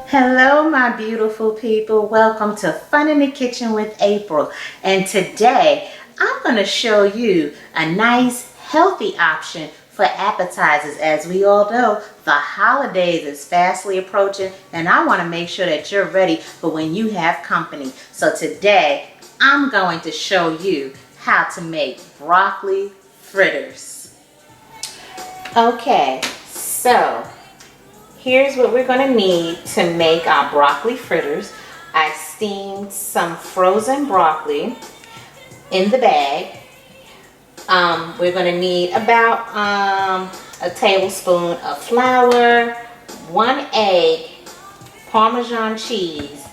Hello, my beautiful people. Welcome to Fun in the Kitchen with April. And today, I'm going to show you a nice, healthy option for appetizers. As we all know, the holidays is fastly approaching, and I want to make sure that you're ready for when you have company. So today, I'm going to show you how to make broccoli fritters. Okay, so here's what we're going to need to make our broccoli fritters. I steamed some frozen broccoli in the bag. We're going to need about a tablespoon of flour, 1 egg, Parmesan cheese,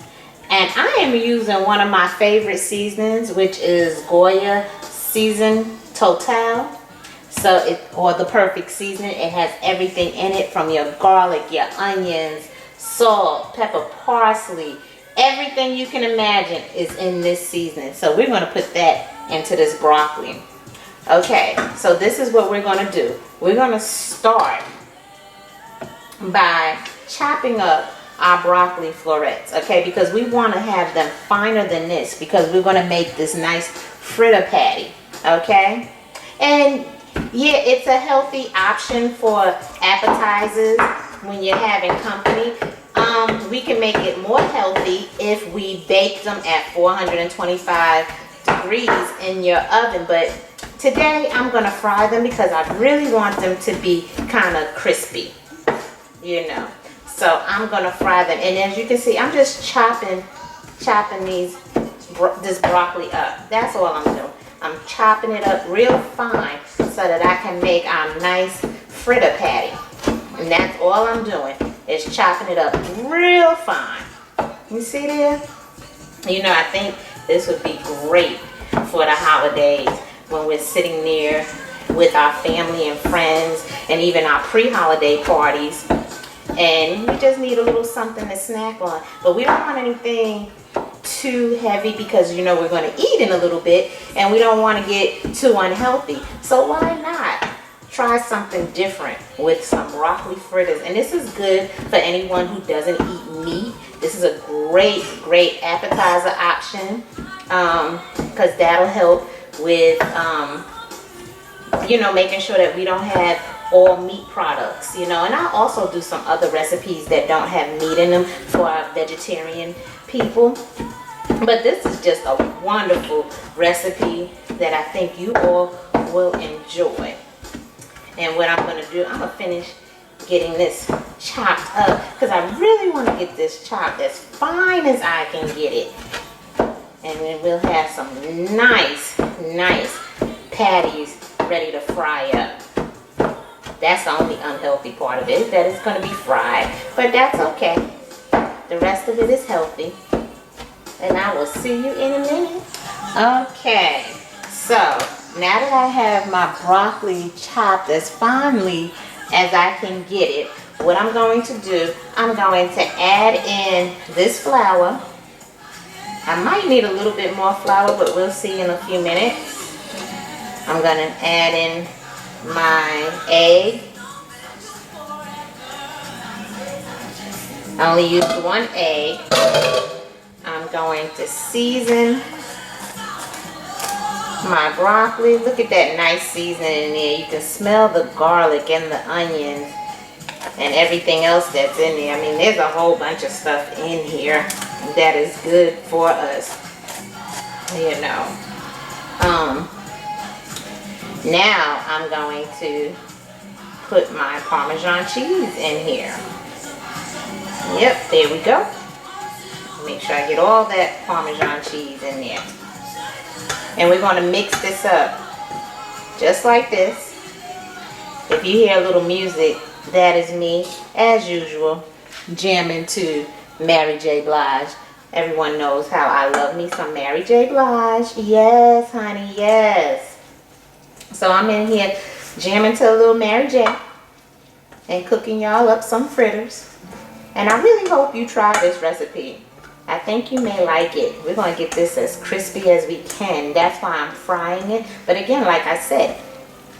and I am using one of my favorite seasonings, which is Goya Season Total. Or the Perfect Seasoning. It has everything in it, from your garlic, your onions, salt, pepper, parsley. Everything you can imagine is in this seasoning. So we're going to put that into this broccoli. Okay, so this is what we're going to do. We're going to start by chopping up our broccoli florets, okay, because we want to have them finer than this, because we're going to make this nice fritter patty, okay? And yeah, it's a healthy option for appetizers when you're having company. We can make it more healthy if we bake them at 425 degrees in your oven. But today I'm going to fry them because I really want them to be kind of crispy, you know. So I'm going to fry them. And as you can see, I'm just chopping this broccoli up. That's all I'm doing. I'm chopping it up real fine so that I can make our nice fritter patty. And that's all I'm doing, is chopping it up real fine. You see there? You know, I think this would be great for the holidays when we're sitting there with our family and friends, and even our pre-holiday parties. And we just need a little something to snack on. But we don't want anything too heavy, because you know we're going to eat in a little bit and we don't want to get too unhealthy. So why not try something different with some broccoli fritters? And this is good for anyone who doesn't eat meat. This is a great appetizer option, because that'll help with you know, making sure that we don't have all meat products, you know. And I'll also do some other recipes that don't have meat in them for our vegetarian people. But this is just a wonderful recipe that I think you all will enjoy. And what I'm going to do, I'm going to finish getting this chopped up, because I really want to get this chopped as fine as I can get it. And then we'll have some nice patties ready to fry up. That's the only unhealthy part of it, that it's going to be fried. But that's okay. The rest of it is healthy. And I will see you in a minute. Okay, so now that I have my broccoli chopped as finely as I can get it, what I'm going to do, I'm going to add in this flour. I might need a little bit more flour, but we'll see in a few minutes. I'm going to add in my egg. I only used 1 egg. I'm going to season my broccoli. Look at that nice seasoning in there. You can smell the garlic and the onions and everything else that's in there. I mean, there's a whole bunch of stuff in here that is good for us, you know. Now I'm going to put my Parmesan cheese in here. Yep, there we go. Make sure I get all that Parmesan cheese in there. And we're going to mix this up just like this. If you hear a little music, that is me, as usual, jamming to Mary J. Blige. Everyone knows how I love me some Mary J. Blige. Yes, honey, yes. So I'm in here jamming to a little Mary J. and cooking y'all up some fritters. And I really hope you try this recipe. I think you may like it. We're going to get this as crispy as we can. That's why I'm frying it. But again, like I said,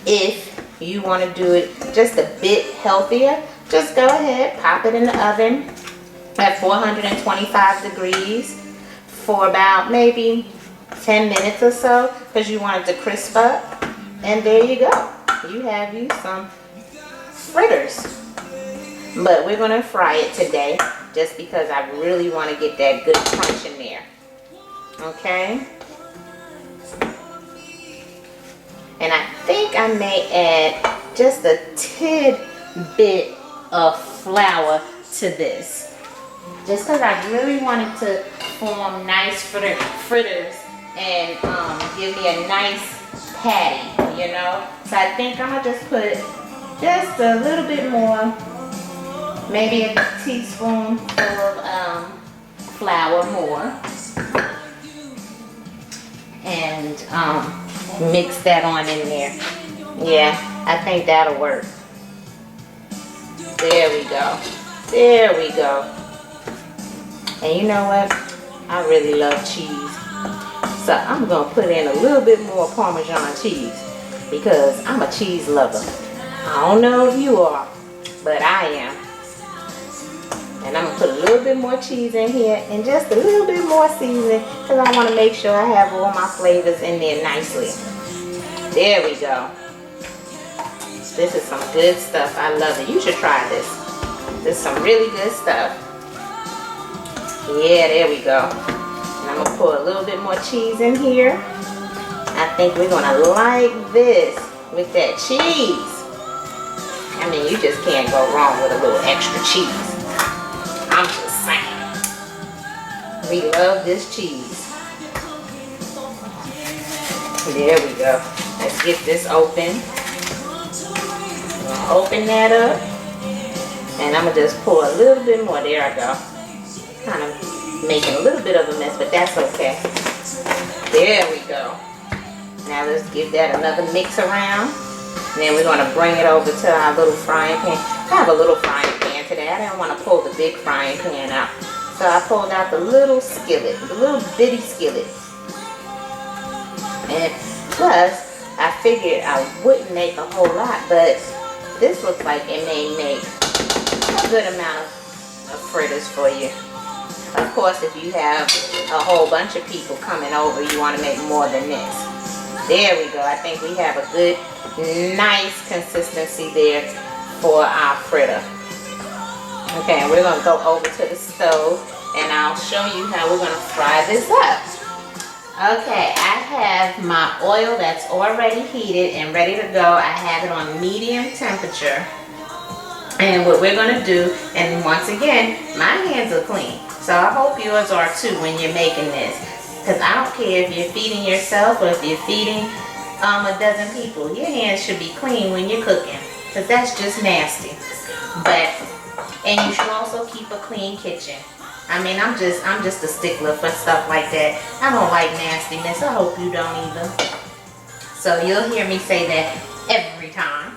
if you want to do it just a bit healthier, just go ahead, pop it in the oven at 425 degrees for about maybe 10 minutes or so, because you want it to crisp up. And there you go. You have you some fritters. But we're gonna fry it today just because I really want to get that good crunch in there. Okay? And I think I may add just a tidbit of flour to this. Just because I really wanted to form nice fritters and give me a nice patty, you know. So I think I'm gonna just put just a little bit more, maybe a teaspoonful of flour more, and mix that on in there. Yeah, I think that'll work. There we go. There we go. And you know what? I really love cheese. So I'm going to put in a little bit more Parmesan cheese because I'm a cheese lover. I don't know if you are, but I am. And I'm going to put a little bit more cheese in here and just a little bit more seasoning because I want to make sure I have all my flavors in there nicely. There we go. This is some good stuff. I love it. You should try this. This is some really good stuff. Yeah, there we go. And I'm going to pour a little bit more cheese in here. I think we're going to like this with that cheese. I mean, you just can't go wrong with a little extra cheese. I'm just saying. We love this cheese. There we go. Let's get this open. Open that up. And I'm going to just pour a little bit more. There I go. Kind of making a little bit of a mess, but that's okay. There we go. Now let's give that another mix around. And then we're going to bring it over to our little frying pan. I have a little frying pan today. I didn't want to pull the big frying pan out. So I pulled out the little skillet, the little bitty skillet. And plus, I figured I wouldn't make a whole lot, but this looks like it may make a good amount of fritters for you. Of course, if you have a whole bunch of people coming over, you want to make more than this. There we go. I think we have a good, nice consistency there for our fritter. Okay, and we're going to go over to the stove, and I'll show you how we're going to fry this up. Okay, I have my oil that's already heated and ready to go. I have it on medium temperature. And what we're going to do, and once again, my hands are clean. So I hope yours are too when you're making this. Because I don't care if you're feeding yourself or if you're feeding a dozen people. Your hands should be clean when you're cooking. Because that's just nasty. And you should also keep a clean kitchen. I mean, I'm just a stickler for stuff like that. I don't like nastiness. I hope you don't either. So you'll hear me say that every time.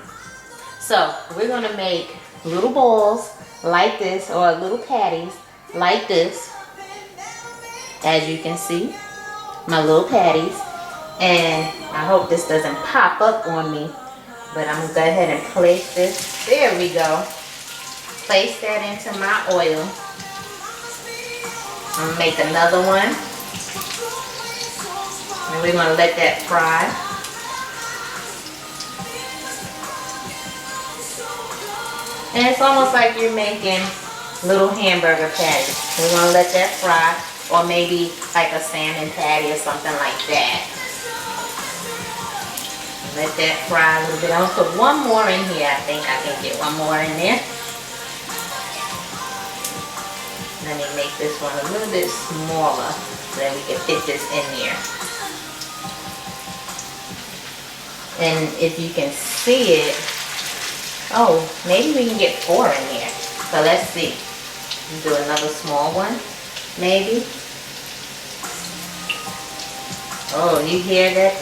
So we're going to make little balls like this, or little patties like this. As you can see, my little patties. And I hope this doesn't pop up on me. But I'm going to go ahead and place this. There we go. Place that into my oil. I'm going to make another one. And we're going to let that fry. And it's almost like you're making little hamburger patties. We're going to let that fry. Or maybe like a salmon patty or something like that. Let that fry a little bit. I'm going to put one more in here. I think I can get one more in there. Let me make this one a little bit smaller so that we can fit this in there. And if you can see it, oh, maybe we can get 4 in there. So let's see. Do another small one, maybe. Oh, you hear that?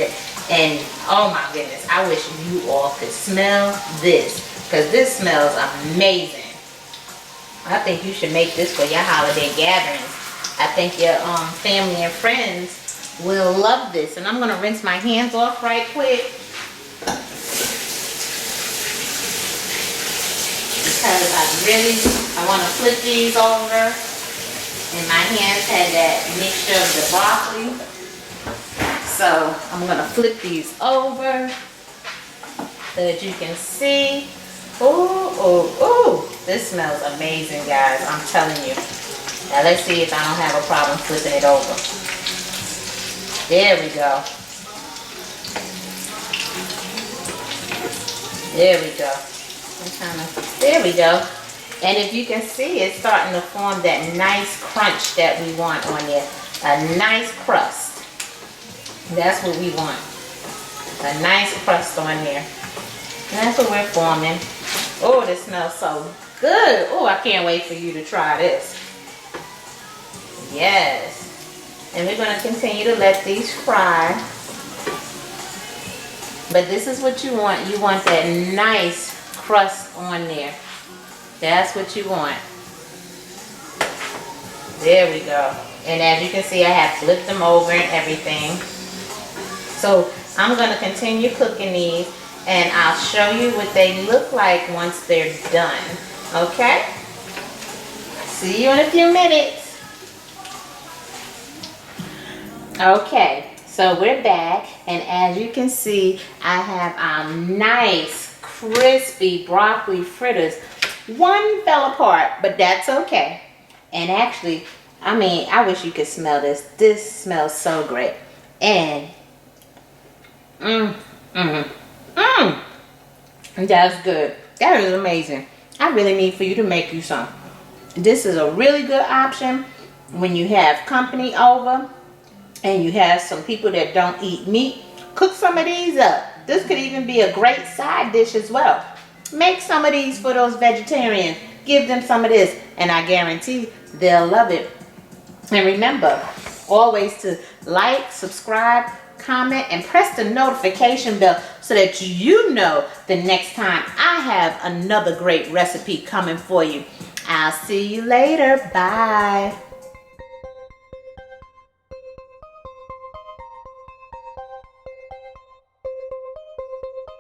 And oh my goodness, I wish you all could smell this, because this smells amazing. I think you should make this for your holiday gatherings. I think your family and friends will love this. And I'm going to rinse my hands off right quick, because I want to flip these over. And my hands had that mixture of the broccoli. So I'm going to flip these over so that you can see. Ooh. This smells amazing, guys. I'm telling you. Now let's see if I don't have a problem flipping it over. There we go. There we go. There we go. And if you can see, it's starting to form that nice crunch that we want on there. A nice crust. That's what we want. A nice crust on there. And that's what we're forming. Oh, this smells so good. Oh, I can't wait for you to try this. Yes. And we're going to continue to let these fry. But this is what you want. You want that nice crust on there. That's what you want. There we go. And as you can see, I have flipped them over and everything. So I'm going to continue cooking these, and I'll show you what they look like once they're done. Okay? See you in a few minutes. Okay, so we're back, and as you can see, I have nice crispy broccoli fritters. One fell apart, but that's okay. And actually, I mean, I wish you could smell this. This smells so great. And that's good. That is amazing. I really need for you to make you some. This is a really good option when you have company over and you have some people that don't eat meat. Cook some of these up. This could even be a great side dish as well. Make some of these for those vegetarians. Give them some of this, and I guarantee they'll love it. And remember, always to like, subscribe, comment, and press the notification bell so that you know the next time I have another great recipe coming for you. I'll see you later. Bye.